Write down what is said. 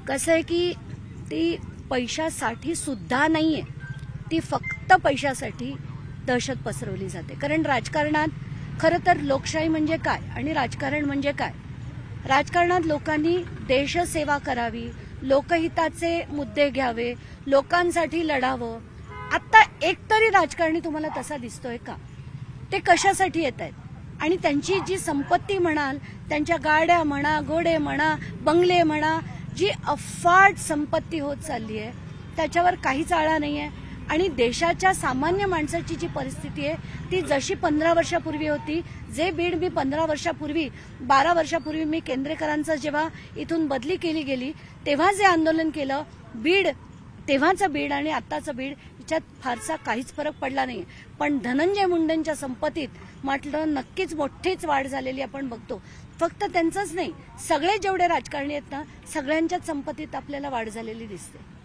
कसं आहे की ती पैशासाठी सुद्धा नाहीये, ती फक्त पैशासाठी दहशत पसरवली जाते. कारण राजकारणात खरं तर लोकशाही म्हणजे काय आणि राजकारण म्हणजे काय? राजकारणात लोकांनी देशसेवा करावी, लोकहिताचे मुद्दे घ्यावे, लोकांसाठी लढावं. आता एकतरी राजकारणी तुम्हाला तसा दिसतोय का? ते कशासाठी येत आहेत? आणि त्यांची जी संपत्ती म्हणाल, त्यांच्या गाड्या म्हणा, घोडे म्हणा, बंगले म्हणा, जी अफाट संपत्ती होत चालली आहे त्याच्यावर काहीच आळा नाहीये. आणि देशाच्या सामान्य माणसाची जी परिस्थिती आहे ती जशी 15 वर्षापूर्वी होती, जे बीड मी 15 वर्षापूर्वी 12 वर्षापूर्वी मी केंद्रेकरांचं जेव्हा इथून बदली केली गेली तेव्हा जे आंदोलन केलं, बीड तेव्हाचं बीड आणि आत्ताचं बीड याच्यात फारसा काहीच फरक पडला नाही. पण धनंजय मुंडेंच्या संपत्तीत म्हटलं नक्कीच मोठीच वाढ झालेली आपण बघतो. फक्त त्यांचंच नाही, सगळे जेवढे राजकारणी आहेत ना, सगळ्यांच्याच संपत्तीत आपल्याला वाढ झालेली दिसते.